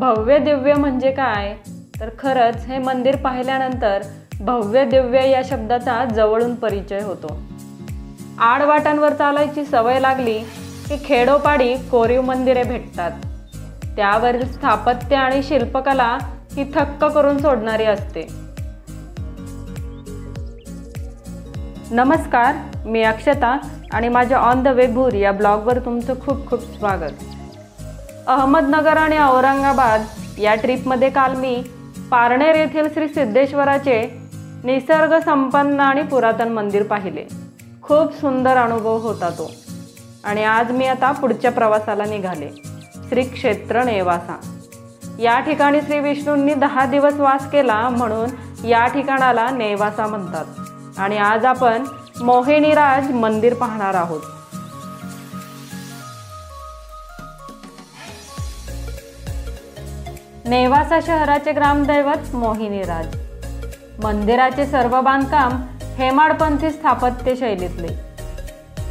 भव्य दिव्य म्हणजे काय, तर खरंच हे मंदिर पाहिल्यानंतर भव्य दिव्य या शब्दाचा जवळून परिचय होतो. आडवाटांवर चालायची सवय लागली की खेडोपाडी कोरीव मंदिरे भेटतात. त्यावर स्थापत्य आणि शिल्पकला ही थक्क करून सोडणारी असते. नमस्कार, मी अक्षता आणि माझ्या ऑन द वे भूर या ब्लॉगवर तुमचं खूप खूप स्वागत. अहमदनगर आणि औरंगाबाद या ट्रिपमध्ये काल मी पारनेर येथील श्री सिद्धेश्वराचे निसर्ग संपन्न आणि पुरातन मंदिर पाहिले. खूप सुंदर अनुभव होता तो. आणि आज मी आता पुढच्या प्रवासाला निघाले. श्री क्षेत्र नेवासा या ठिकाणी श्री विष्णूंनी 10 दिवस वास केला म्हणून या ठिकाणाला नेवासा म्हणतात. आणि आज आपण मोहिनीराज मंदिर पाहणार आहोत. नेवासा शहराचे ग्रामदैवत मोहिनीराज. मंदिराचे सर्व बांधकाम हेमाडपंथी स्थापत्य शैलीतले.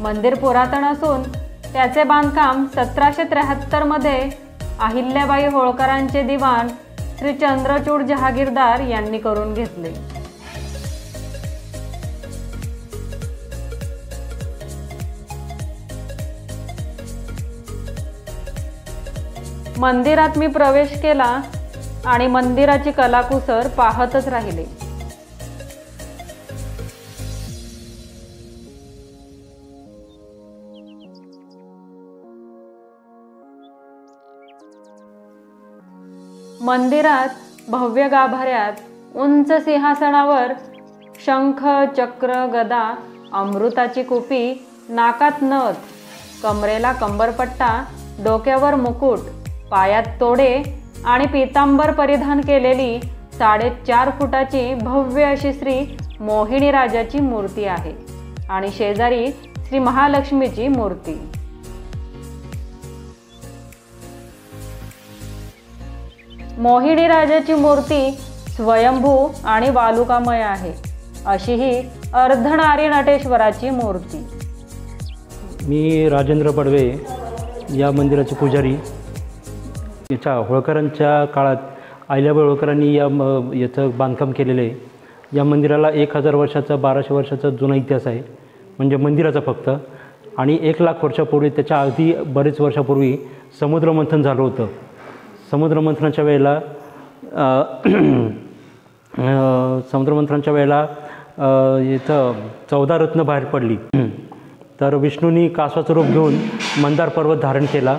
मंदिर पुरातन असून त्याचे बांधकाम 1773 मध्ये अहिल्याबाई होळकरांचे दिवाण श्री चंद्रचूड जहागीरदार यांनी करून घेतले. मंदिरात मी प्रवेश केला आणि मंदिराची कलाकुसर पाहतच राहिले. मंदिरात भव्य गाभाऱ्यात उंच सिंहासनावर शंख, चक्र, गदा, अमृताची कुपी, नाकात नथ, कमरेला कंबरपट्टा, डोक्यावर मुकुट, पायात तोडे आणि पीतांबर परिधान केलेली 4.5 फुटाची भव्य अशी श्री मोहिनीराजाची मूर्ती आहे आणि शेजारी श्री महालक्ष्मीची मूर्ती. मोहिनीराजाची मूर्ती स्वयंभू आणि वालुकामय आहे. अशी ही अर्धनारी नटेश्वराची मूर्ती. मी राजेंद्र पडवे, या मंदिराचे पुजारी. याच्या होळकरांच्या काळात अहिल्याबाई होळकरांनी याचं बांधकाम केलेलं आहे. या मंदिराला 1000 वर्षाचा 1200 वर्षाचा जुना इतिहास आहे, म्हणजे मंदिराचा फक्त. आणि 1 लाख वर्षापूर्वी, त्याच्या अगदी बरेच वर्षापूर्वी समुद्रमंथन झालं होतं. समुद्रमंथनाच्या वेळेला इथं 14 रत्न बाहेर पडली. तर विष्णूंनी कासवाचं रूप घेऊन मंदार पर्वत धारण केला.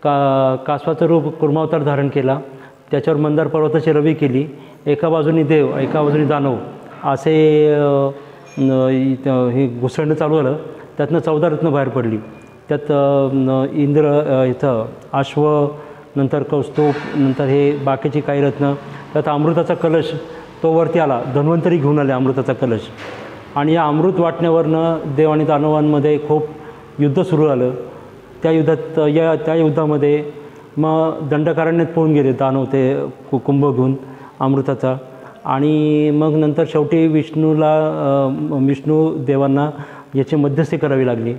कासवाचं रूप कुर्मावतार धारण केला. त्याच्यावर मंदार पर्वताची रवी केली. एका बाजूनी देव, एका बाजूनी दानव असे हे घुसळणं चालू झालं. त्यातनं 14 रत्न बाहेर पडली. त्यात इंद्र, इथं अश्व, नंतर कौस्तुभ, नंतर हे बाकीची काही रत्न. त्यात अमृताचा कलश तो वरती आला. धन्वंतरी घेऊन आले अमृताचा कलश. आणि या अमृत वाटण्यावरनं देव आणि दानवांमध्ये खूप युद्ध सुरू झालं. त्या युद्धामध्ये मग दंडकारण्यात पळून गेले दानव, ते कुंभ घेऊन अमृताचा. आणि मग नंतर शेवटी विष्णू देवांना याची मध्यस्थी करावी लागली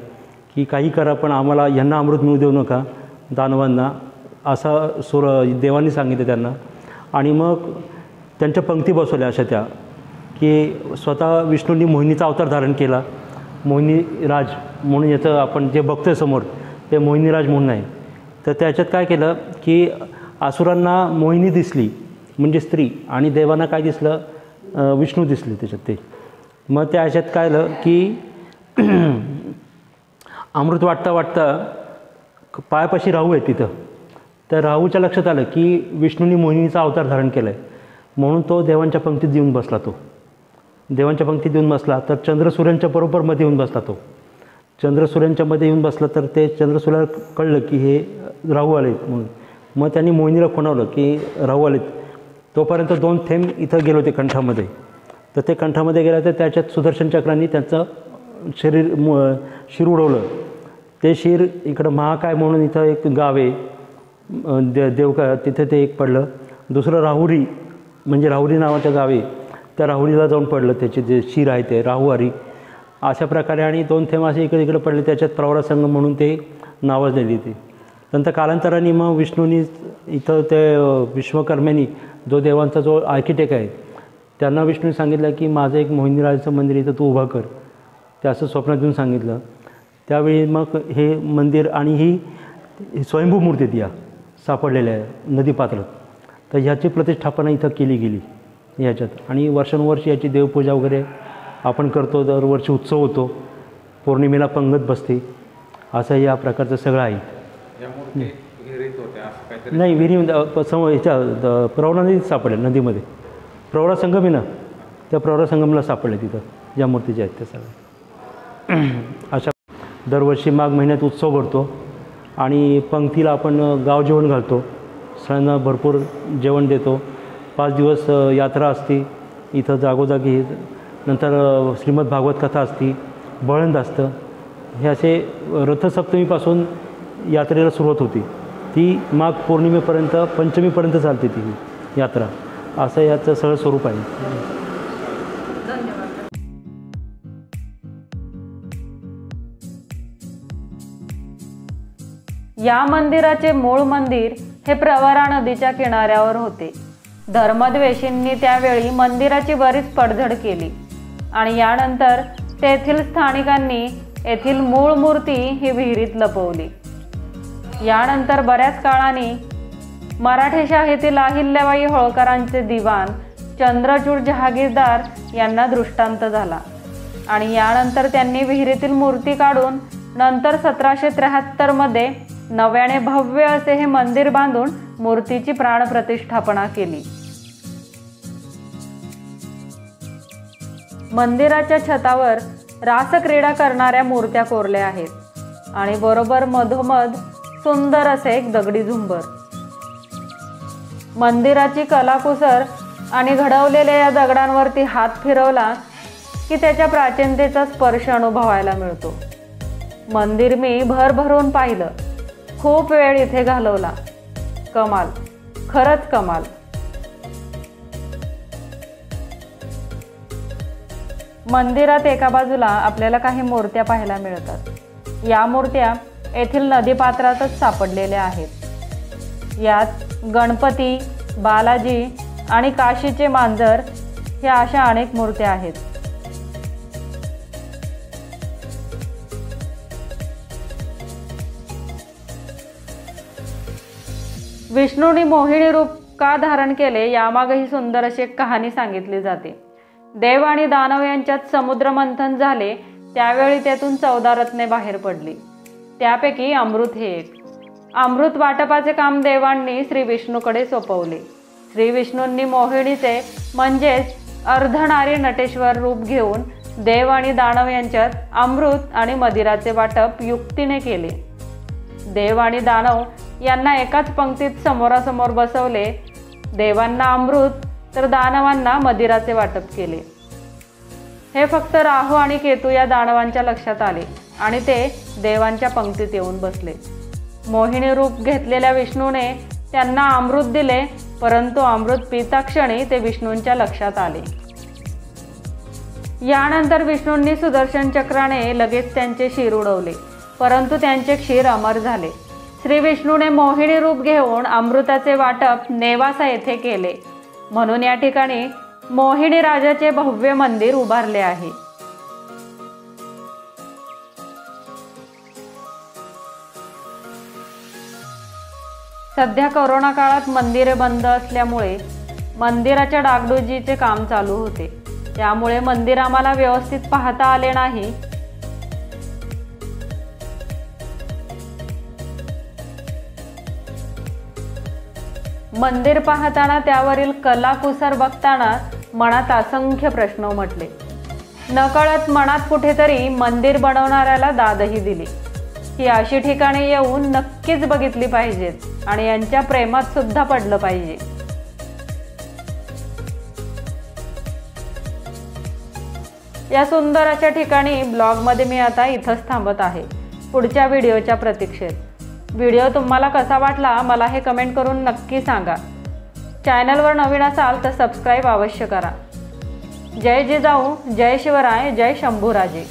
की काही करा पण आम्हाला यांना अमृत मिळू देऊ नका, दानवांना, असा देवांनी सांगितलं त्यांना. आणि मग त्यांच्या पंक्ती बसवल्या अशा त्या की स्वतः विष्णूंनी मोहिनीचा अवतार धारण केला. मोहिनीराज म्हणून याचं आपण जे बघतोय समोर ते मोहिनीराज म्हणून आहे. तर त्याच्यात काय केलं की असुरांना मोहिनी दिसली म्हणजे स्त्री, आणि देवांना काय दिसलं, विष्णू दिसले त्याच्यात ते. मग त्या ह्याच्यात काय झालं की अमृत वाटता वाटता पायापाशी राहू आहे तिथं. तर राहूच्या लक्षात आलं की विष्णूंनी मोहिनीचा अवतार धारण केला आहे, म्हणून तो देवांच्या पंक्तीत येऊन बसला. देवांच्या पंक्तीत येऊन बसला तर चंद्रसूर्यांच्या बरोबर मध्ये येऊन बसला. तो चंद्रसूर्यांच्या मध्ये येऊन बसला तर ते चंद्रसूर्याला कळलं की हे राहू आलेत म्हणून. मग त्यांनी मोहिनीला खुणावलं की राहू आलेत. तोपर्यंत 2 थेंब इथं गेले होते कंठामध्ये. तर ते कंठामध्ये गेलं तर त्याच्यात सुदर्शन चक्रांनी त्यांचं शिर उडवलं. ते शिर इकडं महाकाय म्हणून इथं एक गाव आहे, देवका, तिथे ते एक पडलं. दुसरं राहुरी म्हणजे राहुरी नावाचं गाव आहे, त्या राहुरीला जाऊन पडलं. त्याचे जे शिर आहे ते राहुवारी अशा प्रकारे. आणि 2 थेंब असे इकडे पडले. त्याच्यात प्रवरासंगम म्हणून ते नावं दिली. ते नंतर कालांतराने मग विष्णूंनी इथं ते विश्वकर्म्यांनी जो देवांचा जो आर्किटेक्ट आहे त्यांना विष्णूने सांगितलं की माझं एक मोहिनीराजाचं मंदिर इथं तू उभा कर. ते असं स्वप्नात येऊन सांगितलं. त्यावेळी मग हे मंदिर आणि ही स्वयंभू मूर्ती ती सापडलेल्या आहे नदीपात्रात. तर ह्याची प्रतिष्ठापना इथं केली गेली ह्याच्यात आणि वर्षानुवर्षी याची देवपूजा वगैरे आपण करतो. दरवर्षी उत्सव होतो. पौर्णिमेला पंगत बसते. असं या प्रकारचं सगळं आहे. नाही विहिरी ह्याच्या प्रवरा नदीत सापडेल. नदीमध्ये प्रवरा संगम आहे ना त्या प्रवरा संगमला सापडले तिथं ज्या मूर्तीच्या आहेत त्या सगळ्या. अशा दरवर्षी माघ महिन्यात उत्सव भरतो आणि पंक्तीला आपण गाव जेवण घालतो. सगळ्यांना भरपूर जेवण देतो. 5 दिवस यात्रा असते इथं जागोजागी. नंतर श्रीमद भागवत कथा असते. बळंद असतं. हे असे रथसप्तमीपासून यात्रेला सुरुवात होती. ती माघ पौर्णिमेपर्यंत पंचमीपर्यंत चालते ती यात्रा. असं याचं सगळं स्वरूप आहे. या मंदिराचे मूळ मंदिर हे प्रवरा नदीच्या किनाऱ्यावर होते. धर्मद्वेषींनी त्यावेळी मंदिराची बरीच पडझड केली आणि यानंतर तेथील स्थानिकांनी येथील मूळ मूर्ती ही विहिरीत लपवली. यानंतर बऱ्याच काळाने मराठेशाहीतील अहिल्याबाई होळकरांचे दिवाण चंद्रचूड जहागीरदार यांना दृष्टांत झाला आणि यानंतर त्यांनी विहिरीतील मूर्ती काढून नंतर 1773 मध्ये नव्याने भव्य असे हे मंदिर बांधून मूर्तीची प्राणप्रतिष्ठापना केली. मंदिराच्या छतावर रासक्रीडा करणाऱ्या मूर्त्या कोरल्या आहेत आणि बरोबर मधोमध सुंदर असे एक दगडी झुंबर. मंदिराची कलाकुसर आणि घडवलेल्या या दगडांवरती हात फिरवला की त्याच्या प्राचीनतेचा स्पर्श अनुभवायला मिळतो. मंदिर मी भरभरून पाहिलं. खूप वेळ इथे घालवला. कमाल, खरंच कमाल. मंदिरात एका बाजूला आपल्याला काही मूर्त्या पाहायला मिळतात. या मूर्त्या येथील नदीपात्रातच सापडलेल्या आहेत. यात गणपती, बालाजी आणि काशीचे मांजर ह्या अशा अनेक मूर्त्या आहेत. विष्णूने मोहिनी रूप का धारण केले यामागेही सुंदर अशी एक कहाणी सांगितली जाते. देव आणि दानव यांच्यात समुद्र मंथन झाले त्यावेळी त्यातून 14 रत्ने बाहेर पडली. त्यापैकी अमृत हे एक. अमृत वाटपाचे काम देवांनी श्री विष्णूकडे सोपवले. श्री विष्णूंनी मोहिनीचे म्हणजेच अर्धनारी नटेश्वर रूप घेऊन देव आणि दानव यांच्यात अमृत आणि मदिराचे वाटप युक्तीने केले. देव आणि दानव यांना एकाच पंक्तीत समोरासमोर बसवले. देवांना अमृत तर दानवांना मदिराचे वाटप केले. हे फक्त राहू आणि केतू या दानवांच्या लक्षात आले आणि ते देवांच्या पंक्तीत येऊन बसले. मोहिनी रूप घेतलेल्या विष्णूने त्यांना अमृत दिले, परंतु अमृत पिताक्षणी ते विष्णूंच्या लक्षात आले. यानंतर विष्णूंनी सुदर्शन चक्राने लगेच त्यांचे शिर उडवले, परंतु त्यांचे क्षीर अमर झाले. श्री विष्णूने मोहिनी रूप घेऊन अमृताचे वाटप नेवासा येथे केले. म्हणून या ठिकाणी मोहिनी राजाचे भव्य मंदिर उभारले आहे. सध्या कोरोना काळात मंदिरे बंद असल्यामुळे मंदिराच्या डागडुजीचे काम चालू होते. त्यामुळे मंदिर आम्हाला व्यवस्थित पाहता आले नाही. मंदिर पाहताना त्यावरील कलाकुसर बघताना मनात असंख्य प्रश्न उमटले. नकळत मनात कुठेतरी मंदिर बनवणाऱ्याला दादही दिली. ही अशी ठिकाणे येऊन नक्कीच बघितली पाहिजेत आणि यांच्या प्रेमात सुद्धा पडलं पाहिजे. या सुंदर अशा ठिकाणी ब्लॉगमध्ये मी आता इथंच थांबत आहे, पुढच्या व्हिडिओच्या प्रतीक्षेत. व्हिडिओ तुम्हाला कसा वाटला मला हे कमेंट करून नक्की सांगा. चॅनलवर नवीन असाल तर सबस्क्राईब अवश्य करा. जय जिजाऊ, जय शिवराय, जय शंभूराजे.